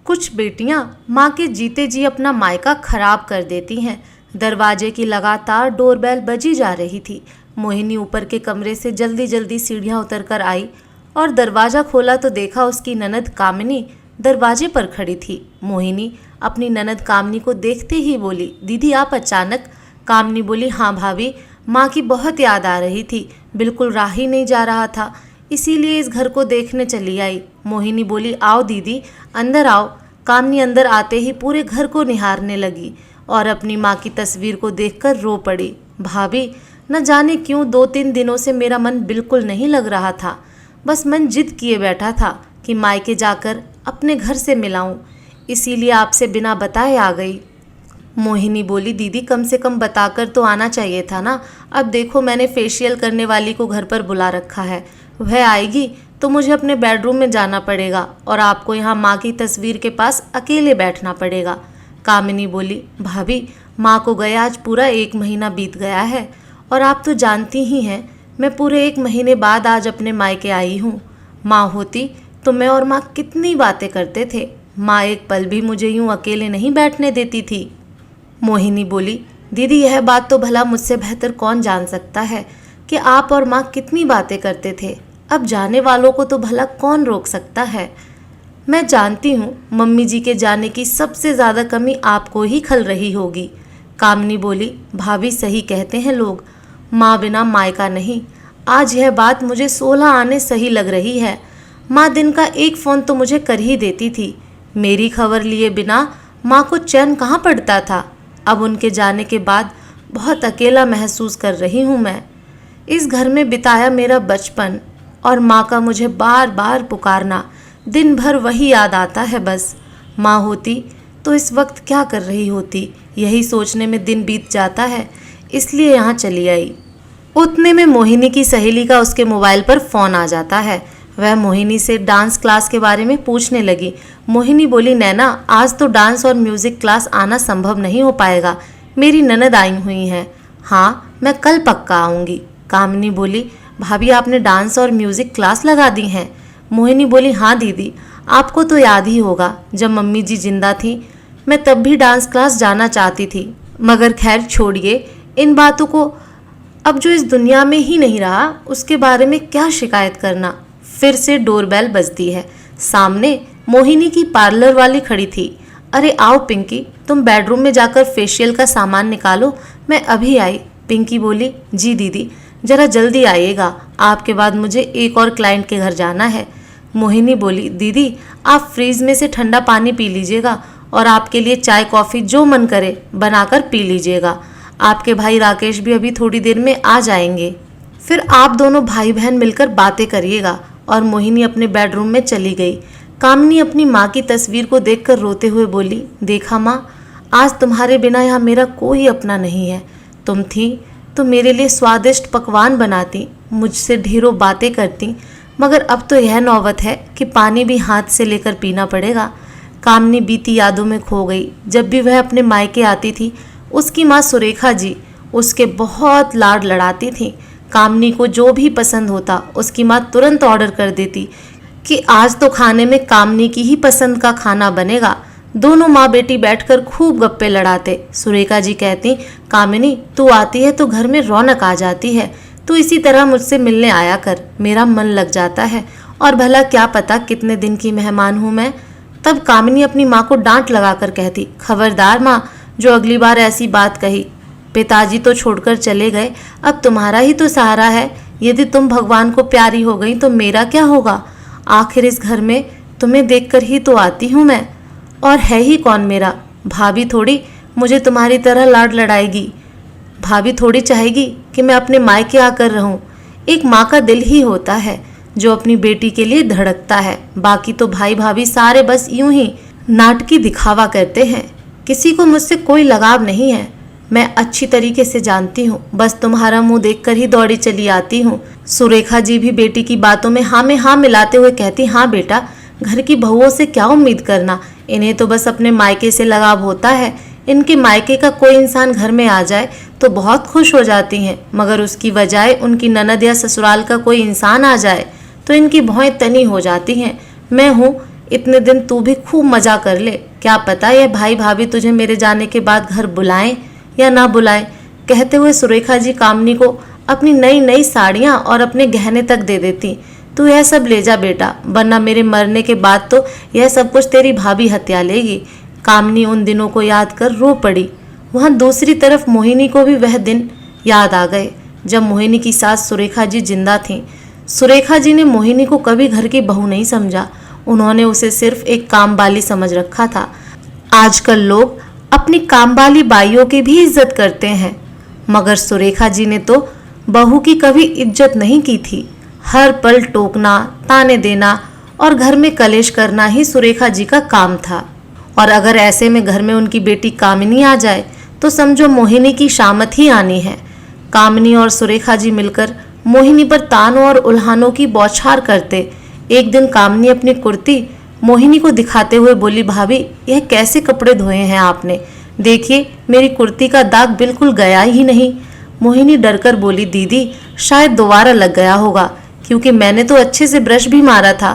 कुछ बेटियां माँ के जीते जी अपना मायका खराब कर देती हैं। दरवाजे की लगातार डोरबेल बजी जा रही थी। मोहिनी ऊपर के कमरे से जल्दी जल्दी सीढ़ियां उतरकर आई और दरवाज़ा खोला तो देखा उसकी ननद कामिनी दरवाजे पर खड़ी थी। मोहिनी अपनी ननद कामिनी को देखते ही बोली, दीदी आप अचानक? कामिनी बोली, हाँ भाभी, माँ की बहुत याद आ रही थी, बिल्कुल राह ही नहीं जा रहा था, इसीलिए इस घर को देखने चली आई। मोहिनी बोली, आओ दीदी अंदर आओ। कामिनी अंदर आते ही पूरे घर को निहारने लगी और अपनी माँ की तस्वीर को देखकर रो पड़ी। भाभी, न जाने क्यों 2-3 दिनों से मेरा मन बिल्कुल नहीं लग रहा था। बस मन जिद किए बैठा था कि मायके जाकर अपने घर से मिलाऊं, इसीलिए आपसे बिना बताए आ गई। मोहिनी बोली, दीदी कम से कम बताकर तो आना चाहिए था ना। अब देखो मैंने फेशियल करने वाली को घर पर बुला रखा है, वह आएगी तो मुझे अपने बेडरूम में जाना पड़ेगा और आपको यहाँ माँ की तस्वीर के पास अकेले बैठना पड़ेगा। कामिनी बोली, भाभी माँ को गए आज पूरा 1 महीना बीत गया है और आप तो जानती ही हैं मैं पूरे 1 महीने बाद आज अपने मायके आई हूँ। माँ होती तो मैं और माँ कितनी बातें करते थे, माँ एक पल भी मुझे यूँ अकेले नहीं बैठने देती थी। मोहिनी बोली, दीदी यह बात तो भला मुझसे बेहतर कौन जान सकता है कि आप और माँ कितनी बातें करते थे। अब जाने वालों को तो भला कौन रोक सकता है। मैं जानती हूँ मम्मी जी के जाने की सबसे ज़्यादा कमी आपको ही खल रही होगी। कामिनी बोली, भाभी सही कहते हैं लोग, माँ बिना मायका नहीं। आज यह बात मुझे 16 आने सही लग रही है। माँ दिन का 1 फ़ोन तो मुझे कर ही देती थी, मेरी खबर लिए बिना माँ को चैन कहाँ पड़ता था। अब उनके जाने के बाद बहुत अकेला महसूस कर रही हूँ मैं। इस घर में बिताया मेरा बचपन और माँ का मुझे बार बार पुकारना, दिन भर वही याद आता है बस। माँ होती तो इस वक्त क्या कर रही होती, यही सोचने में दिन बीत जाता है, इसलिए यहाँ चली आई। उतने में मोहिनी की सहेली का उसके मोबाइल पर फ़ोन आ जाता है। वह मोहिनी से डांस क्लास के बारे में पूछने लगी। मोहिनी बोली, नैना आज तो डांस और म्यूज़िक क्लास आना संभव नहीं हो पाएगा, मेरी ननद आई हुई हैं। हाँ मैं कल पक्का आऊँगी। कामिनी बोली, भाभी आपने डांस और म्यूज़िक क्लास लगा दी हैं? मोहिनी बोली, हाँ दीदी, आपको तो याद ही होगा जब मम्मी जी जिंदा थी मैं तब भी डांस क्लास जाना चाहती थी, मगर खैर छोड़िए इन बातों को। अब जो इस दुनिया में ही नहीं रहा उसके बारे में क्या शिकायत करना। फिर से डोरबेल बजती है। सामने मोहिनी की पार्लर वाली खड़ी थी। अरे आओ पिंकी, तुम बेडरूम में जाकर फेशियल का सामान निकालो, मैं अभी आई। पिंकी बोली, जी दीदी ज़रा जल्दी आइएगा, आपके बाद मुझे एक और क्लाइंट के घर जाना है। मोहिनी बोली, दीदी आप फ्रीज में से ठंडा पानी पी लीजिएगा और आपके लिए चाय कॉफ़ी जो मन करे बनाकर पी लीजिएगा। आपके भाई राकेश भी अभी थोड़ी देर में आ जाएंगे, फिर आप दोनों भाई बहन मिलकर बातें करिएगा। और मोहिनी अपने बेडरूम में चली गई। कामिनी अपनी माँ की तस्वीर को देखकर रोते हुए बोली, देखा माँ, आज तुम्हारे बिना यहाँ मेरा कोई अपना नहीं है। तुम थी तो मेरे लिए स्वादिष्ट पकवान बनाती, मुझसे ढेरों बातें करती, मगर अब तो यह नौबत है कि पानी भी हाथ से लेकर पीना पड़ेगा। कामिनी बीती यादों में खो गई। जब भी वह अपने मायके आती थी उसकी माँ सुरेखा जी उसके बहुत लाड लड़ाती थी। कामिनी को जो भी पसंद होता उसकी माँ तुरंत ऑर्डर कर देती कि आज तो खाने में कामिनी की ही पसंद का खाना बनेगा। दोनों माँ बेटी बैठकर खूब गप्पे लड़ाते। सुरेखा जी कहती, कामिनी तू आती है तो घर में रौनक आ जाती है, तू इसी तरह मुझसे मिलने आया कर, मेरा मन लग जाता है, और भला क्या पता कितने दिन की मेहमान हूँ मैं। तब कामिनी अपनी माँ को डांट लगाकर कहती, खबरदार माँ, जो अगली बार ऐसी बात कही। पिताजी तो छोड़कर चले गए, अब तुम्हारा ही तो सहारा है। यदि तुम भगवान को प्यारी हो गई तो मेरा क्या होगा। आखिर इस घर में तुम्हें देखकर ही तो आती हूँ मैं, और है ही कौन मेरा। भाभी थोड़ी मुझे तुम्हारी तरह लाड लड़ाएगी, भाभी थोड़ी चाहेगी कि मैं अपने मायके आकर रहूं। एक माँ का दिल ही होता है जो अपनी बेटी के लिए धड़कता है। बाकी तो भाई भाभी सारे बस यूं ही नाटकी दिखावा करते हैं। किसी को मुझसे कोई लगाव नहीं है, मैं अच्छी तरीके से जानती हूँ। बस तुम्हारा मुंह देखकर ही दौड़ी चली आती हूँ। सुरेखा जी भी बेटी की बातों में हाँ मिलाते हुए कहती, हाँ बेटा, घर की बहुओं से क्या उम्मीद करना, इन्हें तो बस अपने मायके से लगाव होता है। इनके मायके का कोई इंसान घर में आ जाए तो बहुत खुश हो जाती हैं, मगर उसकी बजाय उनकी ननद या ससुराल का कोई इंसान आ जाए तो इनकी भौएं तनी हो जाती हैं। मैं हूँ इतने दिन तू भी खूब मजा कर ले, क्या पता ये भाई भाभी तुझे मेरे जाने के बाद घर बुलाएं या ना बुलाएं। कहते हुए सुरेखा जी कामनी को अपनी नई नई साड़ियाँ और अपने गहने तक दे देती। तू यह सब ले जा बेटा, वरना मेरे मरने के बाद तो यह सब कुछ तेरी भाभी हत्या लेगी। कामनी उन दिनों को याद कर रो पड़ी। वहाँ दूसरी तरफ मोहिनी को भी वह दिन याद आ गए जब मोहिनी की सास सुरेखा जी जिंदा थीं। सुरेखा जी ने मोहिनी को कभी घर की बहू नहीं समझा, उन्होंने उसे सिर्फ एक कामवाली समझ रखा था। आजकल लोग अपनी कामवाली बाइयों की भी इज्जत करते हैं, मगर सुरेखा जी ने तो बहू की कभी इज्जत नहीं की थी। हर पल टोकना, ताने देना और घर में कलेश करना ही सुरेखा जी का काम था। और अगर ऐसे में घर में उनकी बेटी कामिनी आ जाए तो समझो मोहिनी की शामत ही आनी है। कामिनी और सुरेखा जी मिलकर मोहिनी पर तानों और उल्हानों की बौछार करते। एक दिन कामिनी अपनी कुर्ती मोहिनी को दिखाते हुए बोली, भाभी यह कैसे कपड़े धोए हैं आपने, देखिए मेरी कुर्ती का दाग बिल्कुल गया ही नहीं। मोहिनी डरकर बोली, दीदी शायद दोबारा लग गया होगा, क्योंकि मैंने तो अच्छे से ब्रश भी मारा था।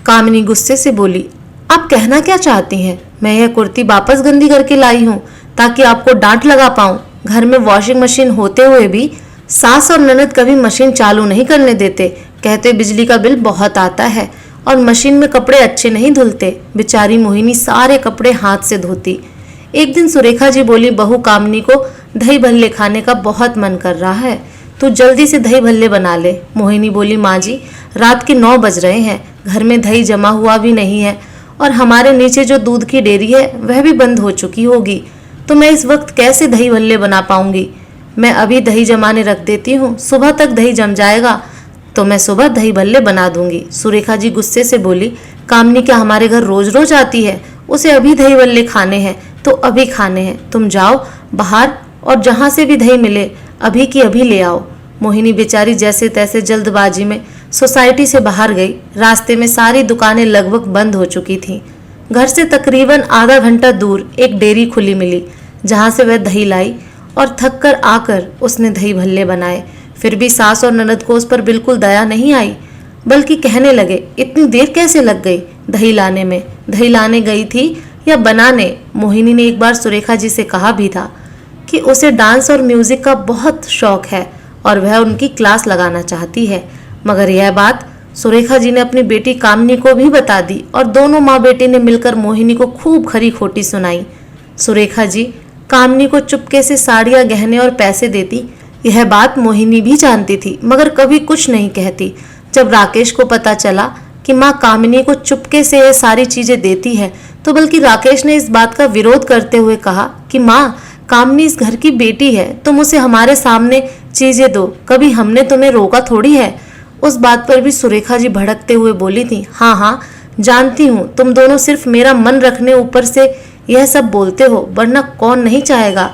कामिनी गुस्से से बोली, आप कहना क्या चाहती हैं? मैं यह कुर्ती वापस गंदी करके लाई हूँ ताकि आपको डांट लगा पाऊँ। घर में वॉशिंग मशीन होते हुए भी सास और ननद कभी मशीन चालू नहीं करने देते, कहते बिजली का बिल बहुत आता है और मशीन में कपड़े अच्छे नहीं धुलते। बेचारी मोहिनी सारे कपड़े हाथ से धोती। एक दिन सुरेखा जी बोली, बहू कामिनी को दही भल्ले खाने का बहुत मन कर रहा है, तू जल्दी से दही भल्ले बना ले। मोहिनी बोली, माँ जी रात के 9 बज रहे हैं, घर में दही जमा हुआ भी नहीं है और हमारे नीचे जो दूध की डेयरी है वह भी बंद हो चुकी होगी, तो मैं इस वक्त कैसे दही भल्ले बना पाऊंगी। मैं अभी दही जमाने रख देती हूँ, सुबह तक दही जम जाएगा तो मैं सुबह दही भल्ले बना दूंगी। सुरेखा जी गुस्से से बोली, कामिनी क्या हमारे घर रोज रोज आती है? उसे अभी दही भल्ले खाने हैं तो अभी खाने हैं, तुम जाओ बाहर और जहाँ से भी दही मिले अभी की अभी ले आओ। मोहिनी बेचारी जैसे तैसे जल्दबाजी में सोसाइटी से बाहर गई। रास्ते में सारी दुकानें लगभग बंद हो चुकी थीं। घर से तकरीबन आधा घंटा दूर एक डेयरी खुली मिली, जहाँ से वह दही लाई और थक कर आकर उसने दही भल्ले बनाए। फिर भी सास और ननद को उस पर बिल्कुल दया नहीं आई, बल्कि कहने लगे, इतनी देर कैसे लग गई दही लाने में? दही लाने गई थी या बनाने? मोहिनी ने एक बार सुरेखा जी से कहा भी था कि उसे डांस और म्यूजिक का बहुत शौक है और वह उनकी क्लास लगाना चाहती है, मगर यह बात सुरेखा जी ने अपनी बेटी कामिनी को भी बता दी और दोनों माँ बेटी ने मिलकर मोहिनी को खूब खरी खोटी सुनाई। सुरेखा जी कामिनी को चुपके से साड़ियाँ, गहने और पैसे देती। यह बात मोहिनी भी जानती थी, मगर कभी कुछ नहीं कहती। जब राकेश को पता चला कि माँ कामिनी को चुपके से यह सारी चीजें देती है, तो बल्कि राकेश ने इस बात का विरोध करते हुए कहा कि माँ कामिनी इस घर की बेटी है, तुम उसे हमारे सामने चीजें दो, कभी हमने तुम्हें रोका थोड़ी है। उस बात पर भी सुरेखा जी भड़कते हुए बोली थी, हाँ हाँ जानती हूँ, तुम दोनों सिर्फ मेरा मन रखने ऊपर से यह सब बोलते हो, वरना कौन नहीं चाहेगा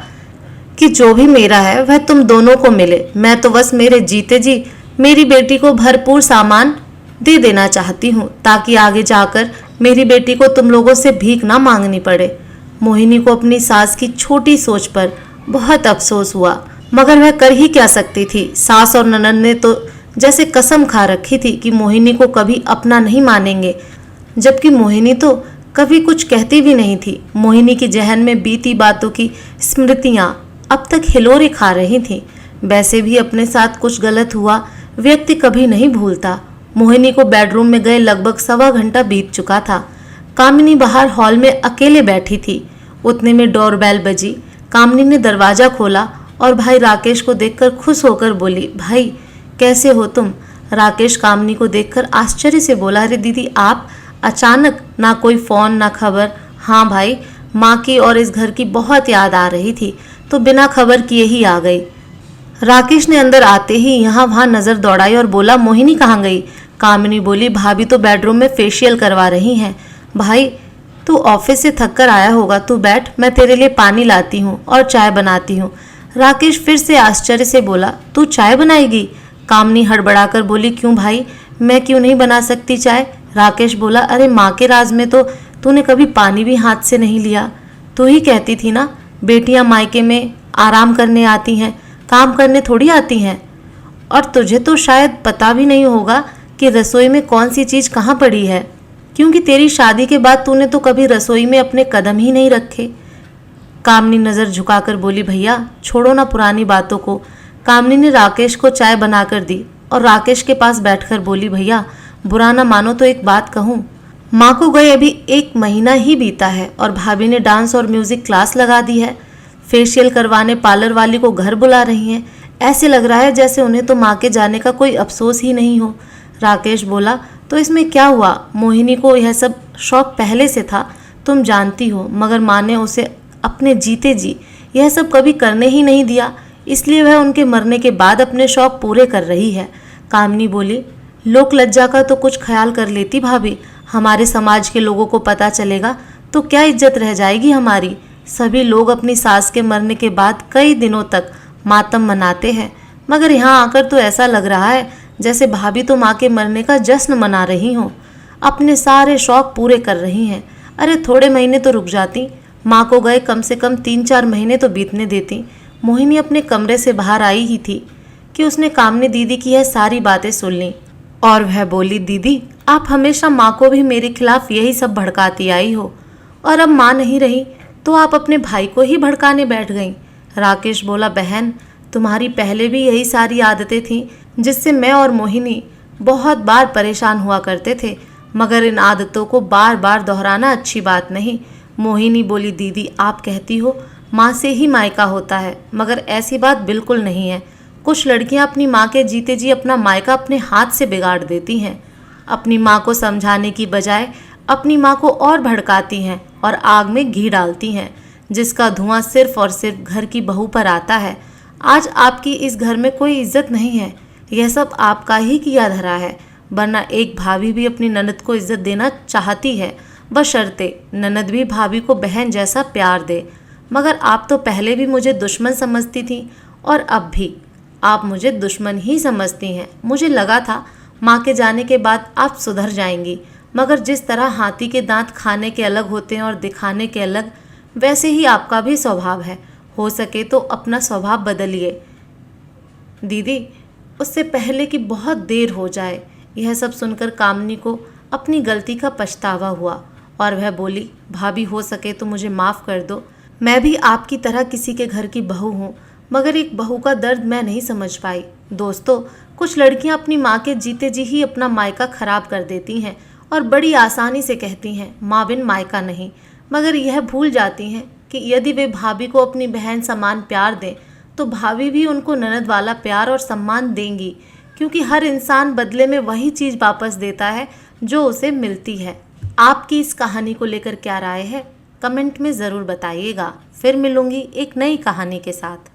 कि जो भी मेरा है वह तुम दोनों को मिले। मैं तो बस मेरे जीते जी मेरी बेटी को भरपूर सामान दे देना चाहती हूँ, ताकि आगे जाकर मेरी बेटी को तुम लोगों से भीख ना मांगनी पड़े। मोहिनी को अपनी सास की छोटी सोच पर बहुत अफसोस हुआ, मगर वह कर ही क्या सकती थी। सास और ननद ने तो जैसे कसम खा रखी थी कि मोहिनी को कभी अपना नहीं मानेंगे, जबकि मोहिनी तो कभी कुछ कहती भी नहीं थी। मोहिनी के जहन में बीती बातों की स्मृतियाँ अब तक हिलोरे खा रही थीं। वैसे भी अपने साथ कुछ गलत हुआ व्यक्ति कभी नहीं भूलता। मोहिनी को बेडरूम में गए लगभग 1.25 घंटा बीत चुका था। कामिनी बाहर हॉल में अकेले बैठी थी। उतने में डोरबेल बजी। कामिनी ने दरवाजा खोला और भाई राकेश को देखकर खुश होकर बोली, भाई कैसे हो तुम? राकेश कामिनी को देखकर आश्चर्य से बोला, अरे दीदी आप अचानक, ना कोई फोन ना खबर। हाँ भाई, माँ की और इस घर की बहुत याद आ रही थी तो बिना खबर किए ही आ गई। राकेश ने अंदर आते ही यहाँ वहाँ नजर दौड़ाई और बोला, मोहिनी कहाँ गई? कामिनी बोली, भाभी तो बेडरूम में फेशियल करवा रही हैं। भाई तू ऑफिस से थक कर आया होगा, तू बैठ, मैं तेरे लिए पानी लाती हूँ और चाय बनाती हूँ। राकेश फिर से आश्चर्य से बोला, तू चाय बनाएगी? कामिनी हड़बड़ाकर बोली, क्यों भाई, मैं क्यों नहीं बना सकती चाय? राकेश बोला, अरे माँ के राज में तो तूने कभी पानी भी हाथ से नहीं लिया। तू ही कहती थी ना बेटियां मायके में आराम करने आती हैं, काम करने थोड़ी आती हैं। और तुझे तो शायद पता भी नहीं होगा कि रसोई में कौन सी चीज़ कहाँ पड़ी है, क्योंकि तेरी शादी के बाद तूने तो कभी रसोई में अपने कदम ही नहीं रखे। कामनी नज़र झुकाकर बोली, भैया छोड़ो ना पुरानी बातों को। कामनी ने राकेश को चाय बनाकर दी और राकेश के पास बैठकर बोली, भैया बुरा ना मानो तो एक बात कहूँ। माँ को गए अभी 1 महीना ही बीता है और भाभी ने डांस और म्यूजिक क्लास लगा दी है। फेशियल करवाने पार्लर वाली को घर बुला रही हैं। ऐसे लग रहा है जैसे उन्हें तो माँ के जाने का कोई अफसोस ही नहीं हो। राकेश बोला, तो इसमें क्या हुआ? मोहिनी को यह सब शौक पहले से था, तुम जानती हो, मगर माँ ने उसे अपने जीते जी यह सब कभी करने ही नहीं दिया, इसलिए वह उनके मरने के बाद अपने शौक पूरे कर रही है। कामनी बोली, लोक लज्जा का तो कुछ ख्याल कर लेती भाभी। हमारे समाज के लोगों को पता चलेगा तो क्या इज्जत रह जाएगी हमारी। सभी लोग अपनी सास के मरने के बाद कई दिनों तक मातम मनाते हैं, मगर यहाँ आकर तो ऐसा लग रहा है जैसे भाभी तो माँ के मरने का जश्न मना रही हों, अपने सारे शौक पूरे कर रही हैं। अरे थोड़े महीने तो रुक जाती, माँ को गए कम से कम 3-4 महीने तो बीतने देती। मोहिनी अपने कमरे से बाहर आई ही थी कि उसने कामनी दीदी की यह सारी बातें सुन लीं और वह बोली, दीदी आप हमेशा माँ को भी मेरे खिलाफ यही सब भड़काती आई हो, और अब माँ नहीं रही तो आप अपने भाई को ही भड़काने बैठ गईं। राकेश बोला, बहन तुम्हारी पहले भी यही सारी आदतें थीं जिससे मैं और मोहिनी बहुत बार परेशान हुआ करते थे, मगर इन आदतों को बार बार दोहराना अच्छी बात नहीं। मोहिनी बोली, दीदी आप कहती हो माँ से ही मायका होता है, मगर ऐसी बात बिल्कुल नहीं है। कुछ लड़कियाँ अपनी माँ के जीते जी अपना मायका अपने हाथ से बिगाड़ देती हैं। अपनी माँ को समझाने की बजाय अपनी माँ को और भड़काती हैं और आग में घी डालती हैं, जिसका धुआं सिर्फ और सिर्फ घर की बहू पर आता है। आज आपकी इस घर में कोई इज्जत नहीं है, यह सब आपका ही किया धरा है, वरना एक भाभी भी अपनी ननद को इज्जत देना चाहती है, बशर्ते ननद भी भाभी को बहन जैसा प्यार दे। मगर आप तो पहले भी मुझे दुश्मन समझती थी और अब भी आप मुझे दुश्मन ही समझती हैं। मुझे लगा था माँ के जाने के बाद आप सुधर जाएंगी, मगर जिस तरह हाथी के दांत खाने के अलग होते हैं और दिखाने के अलग, वैसे ही आपका भी स्वभाव है। हो सके तो अपना स्वभाव बदलिए दीदी, उससे पहले कि बहुत देर हो जाए। यह सब सुनकर कामनी को अपनी गलती का पछतावा हुआ और वह बोली, भाभी हो सके तो मुझे माफ़ कर दो। मैं भी आपकी तरह किसी के घर की बहू हूँ, मगर एक बहू का दर्द मैं नहीं समझ पाई। दोस्तों, कुछ लड़कियाँ अपनी माँ के जीते जी ही अपना मायका खराब कर देती हैं और बड़ी आसानी से कहती हैं माँ बिन मायका नहीं, मगर यह भूल जाती हैं कि यदि वे भाभी को अपनी बहन समान प्यार दें तो भाभी भी उनको ननद वाला प्यार और सम्मान देंगी, क्योंकि हर इंसान बदले में वही चीज़ वापस देता है जो उसे मिलती है। आपकी इस कहानी को लेकर क्या राय है, कमेंट में ज़रूर बताइएगा। फिर मिलूंगी एक नई कहानी के साथ।